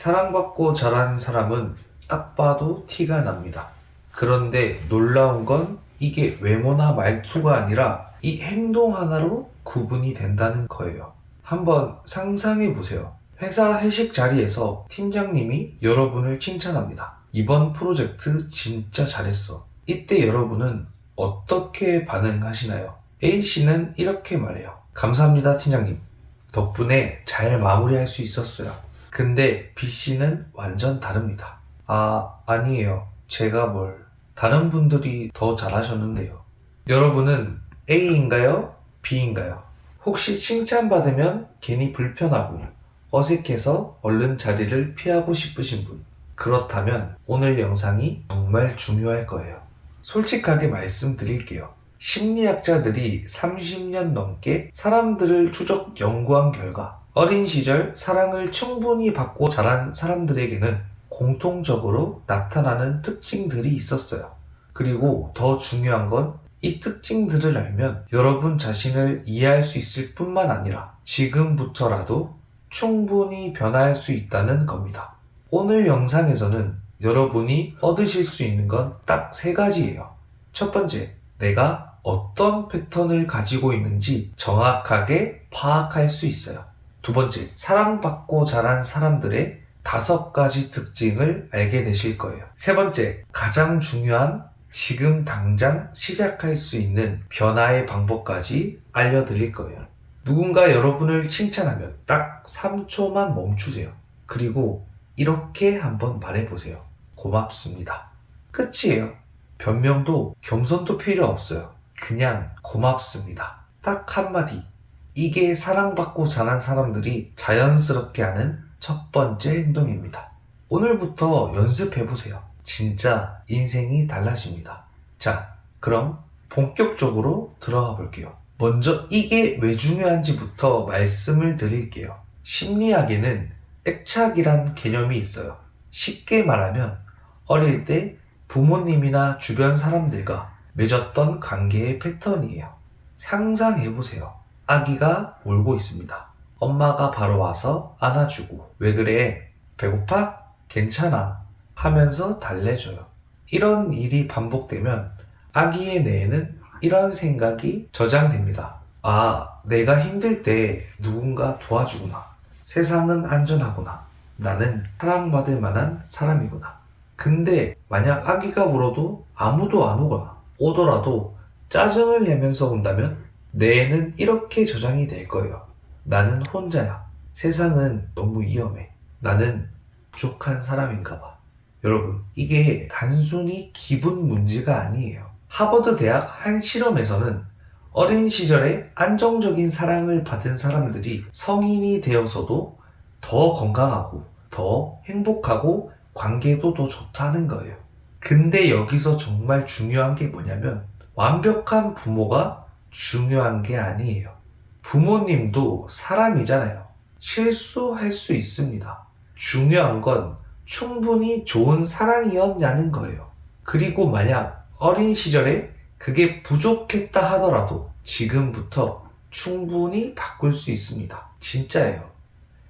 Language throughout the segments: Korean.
사랑받고 자란 사람은 딱 봐도 티가 납니다. 그런데 놀라운 건 이게 외모나 말투가 아니라 이 행동 하나로 구분이 된다는 거예요. 한번 상상해 보세요. 회사 회식 자리에서 팀장님이 여러분을 칭찬합니다. 이번 프로젝트 진짜 잘했어. 이때 여러분은 어떻게 반응하시나요? A씨는 이렇게 말해요. 감사합니다, 팀장님. 덕분에 잘 마무리할 수 있었어요. 근데 B씨는 완전 다릅니다. 아니에요. 제가 뭘. 다른 분들이 더 잘하셨는데요. 여러분은 A인가요? B인가요? 혹시 칭찬받으면 괜히 불편하고 어색해서 얼른 자리를 피하고 싶으신 분? 그렇다면 오늘 영상이 정말 중요할 거예요. 솔직하게 말씀드릴게요. 심리학자들이 30년 넘게 사람들을 추적 연구한 결과 어린 시절 사랑을 충분히 받고 자란 사람들에게는 공통적으로 나타나는 특징들이 있었어요. 그리고 더 중요한 건 이 특징들을 알면 여러분 자신을 이해할 수 있을 뿐만 아니라 지금부터라도 충분히 변화할 수 있다는 겁니다. 오늘 영상에서는 여러분이 얻으실 수 있는 건 딱 3가지예요. 첫 번째, 내가 어떤 패턴을 가지고 있는지 정확하게 파악할 수 있어요. 두 번째, 사랑받고 자란 사람들의 5가지 특징을 알게 되실 거예요. 세 번째, 가장 중요한 지금 당장 시작할 수 있는 변화의 방법까지 알려드릴 거예요. 누군가 여러분을 칭찬하면 딱 3초만 멈추세요. 그리고 이렇게 한번 말해보세요. 고맙습니다. 끝이에요. 변명도 겸손도 필요 없어요. 그냥 고맙습니다. 딱 한마디. 이게 사랑받고 자란 사람들이 자연스럽게 하는 첫 번째 행동입니다. 오늘부터 연습해보세요. 진짜 인생이 달라집니다. 자, 그럼 본격적으로 들어가 볼게요. 먼저 이게 왜 중요한지부터 말씀을 드릴게요. 심리학에는 애착이란 개념이 있어요. 쉽게 말하면 어릴 때 부모님이나 주변 사람들과 맺었던 관계의 패턴이에요. 상상해보세요. 아기가 울고 있습니다. 엄마가 바로 와서 안아주고, 왜 그래? 배고파? 괜찮아. 하면서 달래줘요. 이런 일이 반복되면 아기의 뇌에는 이런 생각이 저장됩니다. 내가 힘들 때 누군가 도와주구나. 세상은 안전하구나. 나는 사랑받을 만한 사람이구나. 근데 만약 아기가 울어도 아무도 안 오거나 오더라도 짜증을 내면서 온다면 뇌에는 이렇게 저장이 될 거예요. 나는 혼자야. 세상은 너무 위험해. 나는 부족한 사람인가 봐. 여러분, 이게 단순히 기분 문제가 아니에요. 하버드 대학 한 실험에서는 어린 시절에 안정적인 사랑을 받은 사람들이 성인이 되어서도 더 건강하고 더 행복하고 관계도 더 좋다는 거예요. 근데 여기서 정말 중요한 게 뭐냐면 완벽한 부모가 중요한 게 아니에요. 부모님도 사람이잖아요. 실수할 수 있습니다. 중요한 건 충분히 좋은 사랑이었냐는 거예요. 그리고 만약 어린 시절에 그게 부족했다 하더라도 지금부터 충분히 바꿀 수 있습니다. 진짜예요.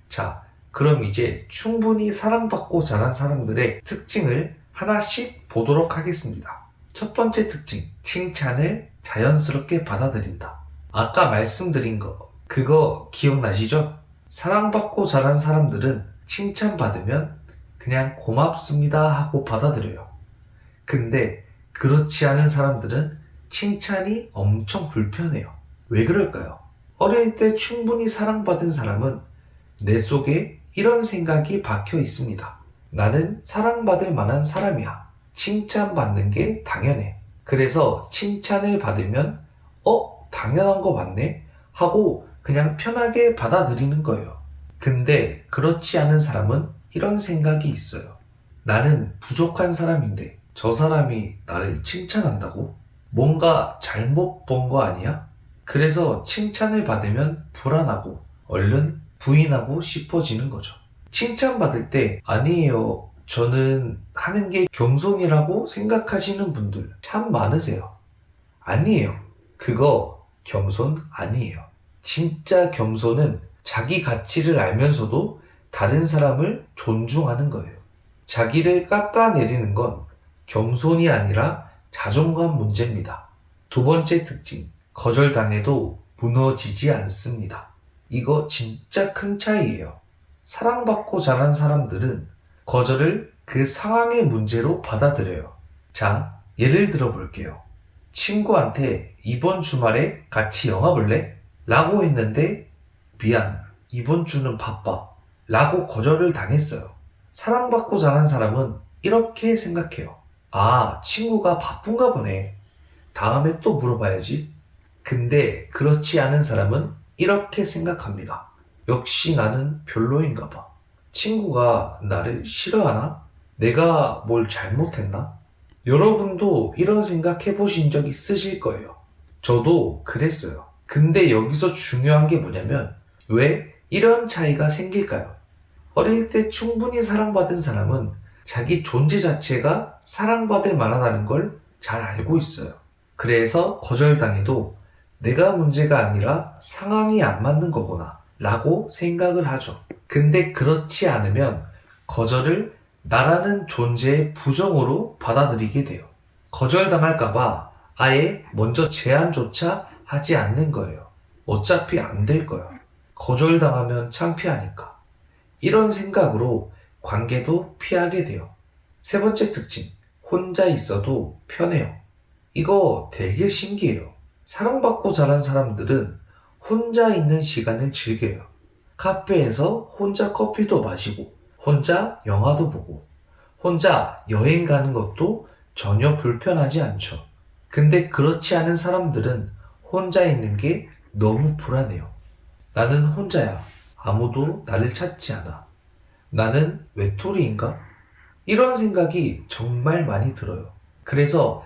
자, 그럼 이제 충분히 사랑받고 자란 사람들의 특징을 하나씩 보도록 하겠습니다. 첫 번째 특징, 칭찬을 자연스럽게 받아들인다. 아까 말씀드린 그거 기억나시죠? 사랑받고 자란 사람들은 칭찬받으면 그냥 고맙습니다 하고 받아들여요. 근데 그렇지 않은 사람들은 칭찬이 엄청 불편해요. 왜 그럴까요? 어릴 때 충분히 사랑받은 사람은 내 속에 이런 생각이 박혀 있습니다. 나는 사랑받을 만한 사람이야. 칭찬받는 게 당연해. 그래서 칭찬을 받으면 당연한 거 맞네? 하고 그냥 편하게 받아들이는 거예요. 근데 그렇지 않은 사람은 이런 생각이 있어요. 나는 부족한 사람인데 저 사람이 나를 칭찬한다고? 뭔가 잘못 본 거 아니야? 그래서 칭찬을 받으면 불안하고 얼른 부인하고 싶어지는 거죠. 칭찬받을 때 아니에요. 저는 하는 게 겸손이라고 생각하시는 분들 참 많으세요. 아니에요. 그거 겸손 아니에요. 진짜 겸손은 자기 가치를 알면서도 다른 사람을 존중하는 거예요. 자기를 깎아내리는 건 겸손이 아니라 자존감 문제입니다. 두 번째 특징, 거절당해도 무너지지 않습니다. 이거 진짜 큰 차이예요. 사랑받고 자란 사람들은 거절을 그 상황의 문제로 받아들여요. 자, 예를 들어 볼게요. 친구한테 이번 주말에 같이 영화 볼래? 라고 했는데 미안, 이번 주는 바빠. 라고 거절을 당했어요. 사랑받고 자란 사람은 이렇게 생각해요. 아, 친구가 바쁜가 보네. 다음에 또 물어봐야지. 근데 그렇지 않은 사람은 이렇게 생각합니다. 역시 나는 별로인가 봐. 친구가 나를 싫어하나? 내가 뭘 잘못했나? 여러분도 이런 생각 해보신 적 있으실 거예요. 저도 그랬어요. 근데 여기서 중요한 게 뭐냐면 왜 이런 차이가 생길까요? 어릴 때 충분히 사랑받은 사람은 자기 존재 자체가 사랑받을 만하다는 걸 잘 알고 있어요. 그래서 거절당해도 내가 문제가 아니라 상황이 안 맞는 거구나 라고 생각을 하죠. 근데 그렇지 않으면 거절을 나라는 존재의 부정으로 받아들이게 돼요. 거절당할까봐 아예 먼저 제안조차 하지 않는 거예요. 어차피 안 될 거야. 거절당하면 창피하니까. 이런 생각으로 관계도 피하게 돼요. 세 번째 특징, 혼자 있어도 편해요. 이거 되게 신기해요. 사랑받고 자란 사람들은 혼자 있는 시간을 즐겨요. 카페에서 혼자 커피도 마시고, 혼자 영화도 보고, 혼자 여행 가는 것도 전혀 불편하지 않죠. 근데 그렇지 않은 사람들은 혼자 있는 게 너무 불안해요. 나는 혼자야. 아무도 나를 찾지 않아. 나는 외톨이인가? 이런 생각이 정말 많이 들어요. 그래서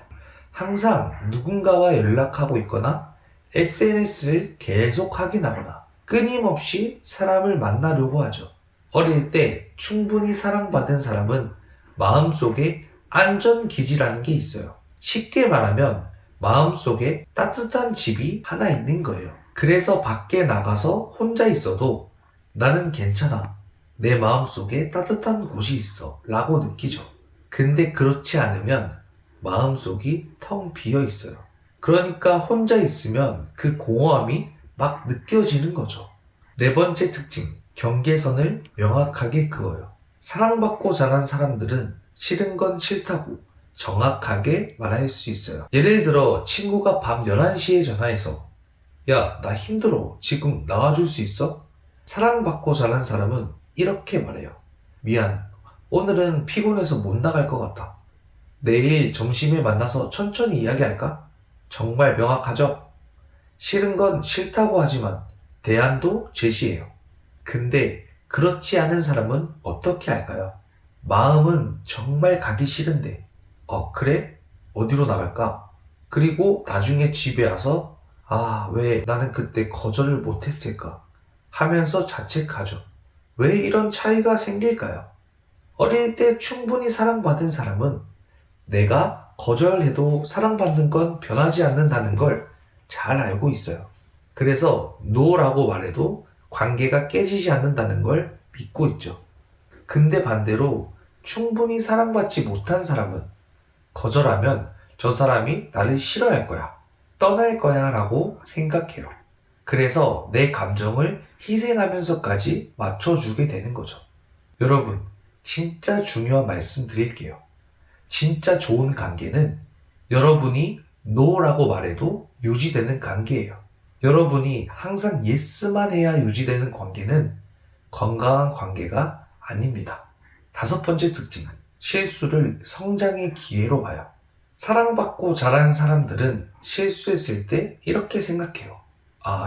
항상 누군가와 연락하고 있거나 SNS를 계속 확인하거나 끊임없이 사람을 만나려고 하죠. 어릴 때 충분히 사랑받은 사람은 마음속에 안전기지라는 게 있어요. 쉽게 말하면 마음속에 따뜻한 집이 하나 있는 거예요. 그래서 밖에 나가서 혼자 있어도 나는 괜찮아. 내 마음속에 따뜻한 곳이 있어. 라고 느끼죠. 근데 그렇지 않으면 마음속이 텅 비어 있어요. 그러니까 혼자 있으면 그 공허함이 막 느껴지는 거죠. 네 번째 특징, 경계선을 명확하게 그어요. 사랑받고 자란 사람들은 싫은 건 싫다고 정확하게 말할 수 있어요. 예를 들어 친구가 밤 11시에 전화해서 야, 나 힘들어. 지금 나와줄 수 있어? 사랑받고 자란 사람은 이렇게 말해요. 미안. 오늘은 피곤해서 못 나갈 것 같아. 내일 점심에 만나서 천천히 이야기할까? 정말 명확하죠? 싫은 건 싫다고 하지만 대안도 제시해요. 근데 그렇지 않은 사람은 어떻게 할까요? 마음은 정말 가기 싫은데 그래? 어디로 나갈까? 그리고 나중에 집에 와서 왜 나는 그때 거절을 못했을까? 하면서 자책하죠. 왜 이런 차이가 생길까요? 어릴 때 충분히 사랑받은 사람은 내가 거절해도 사랑받는 건 변하지 않는다는 걸 잘 알고 있어요. 그래서 노라고 말해도 관계가 깨지지 않는다는 걸 믿고 있죠. 근데 반대로 충분히 사랑받지 못한 사람은 거절하면 저 사람이 나를 싫어할 거야, 떠날 거야 라고 생각해요. 그래서 내 감정을 희생하면서까지 맞춰주게 되는 거죠. 여러분, 진짜 중요한 말씀 드릴게요. 진짜 좋은 관계는 여러분이 노라고 말해도 유지되는 관계예요. 여러분이 항상 예스만 해야 유지되는 관계는 건강한 관계가 아닙니다. 다섯 번째 특징, 실수를 성장의 기회로 봐요. 사랑받고 자란 사람들은 실수했을 때 이렇게 생각해요.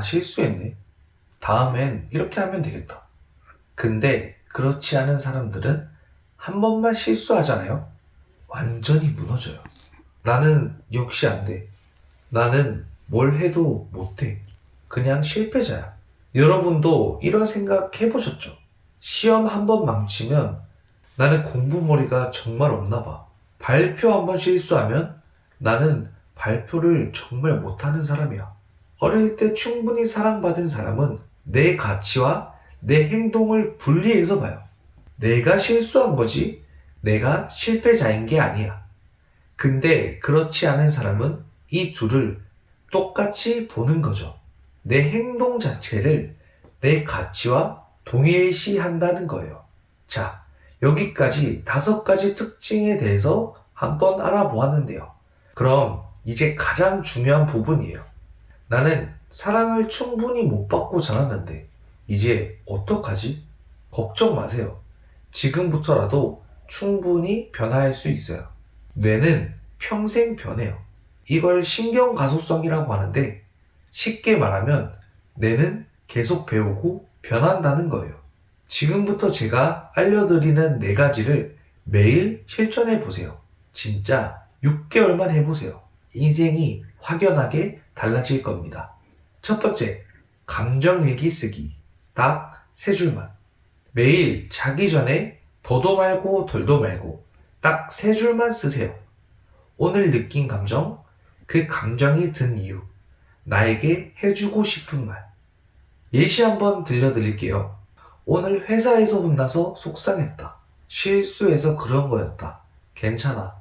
실수했네. 다음엔 이렇게 하면 되겠다. 근데 그렇지 않은 사람들은 한 번만 실수하잖아요. 완전히 무너져요. 나는 역시 안 돼. 나는 뭘 해도 못해. 그냥 실패자야. 여러분도 이런 생각 해보셨죠? 시험 한 번 망치면 나는 공부머리가 정말 없나 봐. 발표 한 번 실수하면 나는 발표를 정말 못하는 사람이야. 어릴 때 충분히 사랑받은 사람은 내 가치와 내 행동을 분리해서 봐요. 내가 실수한 거지, 내가 실패자인 게 아니야. 근데 그렇지 않은 사람은 이 둘을 똑같이 보는 거죠. 내 행동 자체를 내 가치와 동일시한다는 거예요. 자, 여기까지 5가지 특징에 대해서 한번 알아보았는데요. 그럼 이제 가장 중요한 부분이에요. 나는 사랑을 충분히 못 받고 자랐는데 이제 어떡하지? 걱정 마세요. 지금부터라도 충분히 변화할 수 있어요. 뇌는 평생 변해요. 이걸 신경가소성이라고 하는데 쉽게 말하면 뇌는 계속 배우고 변한다는 거예요. 지금부터 제가 알려드리는 4가지를 매일 실천해 보세요. 진짜 6개월만 해보세요. 인생이 확연하게 달라질 겁니다. 첫 번째, 감정일기 쓰기. 딱 3줄만. 매일 자기 전에 더도 말고 덜도 말고 딱 3줄만 쓰세요. 오늘 느낀 감정, 그 감정이 든 이유, 나에게 해주고 싶은 말. 예시 한번 들려드릴게요. 오늘 회사에서 혼나서 속상했다. 실수해서 그런 거였다. 괜찮아.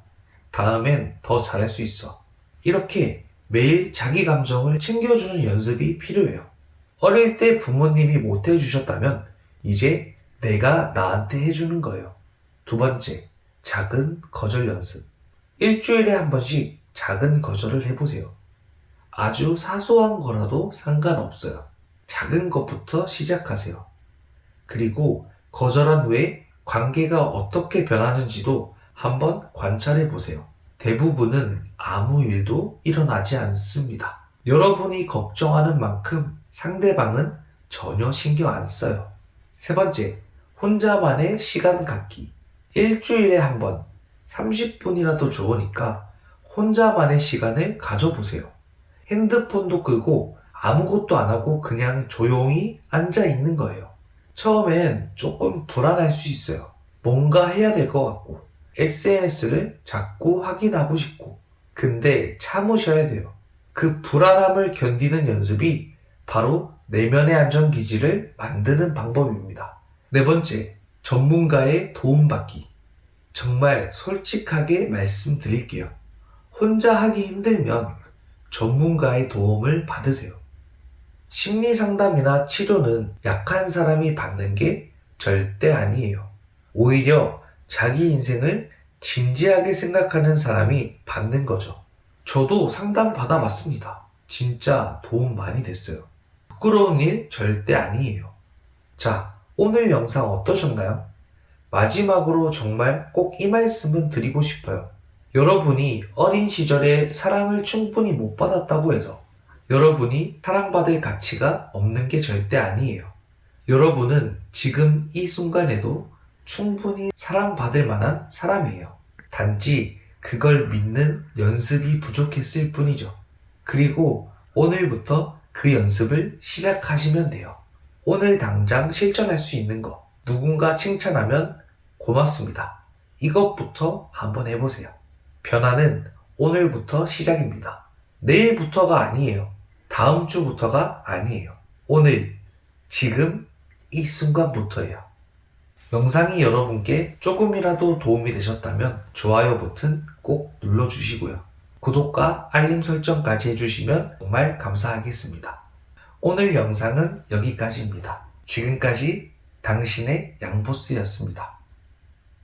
다음엔 더 잘할 수 있어. 이렇게 매일 자기 감정을 챙겨주는 연습이 필요해요. 어릴 때 부모님이 못 해주셨다면 이제 내가 나한테 해주는 거예요. 두 번째, 작은 거절 연습. 일주일에 한 번씩 작은 거절을 해보세요. 아주 사소한 거라도 상관없어요. 작은 것부터 시작하세요. 그리고 거절한 후에 관계가 어떻게 변하는지도 한번 관찰해 보세요. 대부분은 아무 일도 일어나지 않습니다. 여러분이 걱정하는 만큼 상대방은 전혀 신경 안 써요. 세 번째, 혼자만의 시간 갖기. 일주일에 한 번, 30분이라도 좋으니까 혼자만의 시간을 가져보세요. 핸드폰도 끄고 아무것도 안 하고 그냥 조용히 앉아 있는 거예요. 처음엔 조금 불안할 수 있어요. 뭔가 해야 될 것 같고, SNS를 자꾸 확인하고 싶고, 근데 참으셔야 돼요. 그 불안함을 견디는 연습이 바로 내면의 안전기지를 만드는 방법입니다. 네 번째, 전문가의 도움받기. 정말 솔직하게 말씀드릴게요. 혼자 하기 힘들면 전문가의 도움을 받으세요. 심리 상담이나 치료는 약한 사람이 받는 게 절대 아니에요. 오히려 자기 인생을 진지하게 생각하는 사람이 받는 거죠. 저도 상담 받아봤습니다. 진짜 도움 많이 됐어요. 부끄러운 일 절대 아니에요. 자, 오늘 영상 어떠셨나요? 마지막으로 정말 꼭 이 말씀은 드리고 싶어요. 여러분이 어린 시절에 사랑을 충분히 못 받았다고 해서 여러분이 사랑받을 가치가 없는 게 절대 아니에요. 여러분은 지금 이 순간에도 충분히 사랑받을 만한 사람이에요. 단지 그걸 믿는 연습이 부족했을 뿐이죠. 그리고 오늘부터 그 연습을 시작하시면 돼요. 오늘 당장 실천할 수 있는 거, 누군가 칭찬하면 고맙습니다. 이것부터 한번 해보세요. 변화는 오늘부터 시작입니다. 내일부터가 아니에요. 다음 주부터가 아니에요. 오늘, 지금, 이 순간부터예요. 영상이 여러분께 조금이라도 도움이 되셨다면 좋아요 버튼 꼭 눌러주시고요. 구독과 알림 설정까지 해주시면 정말 감사하겠습니다. 오늘 영상은 여기까지입니다. 지금까지 당신의 양보스였습니다.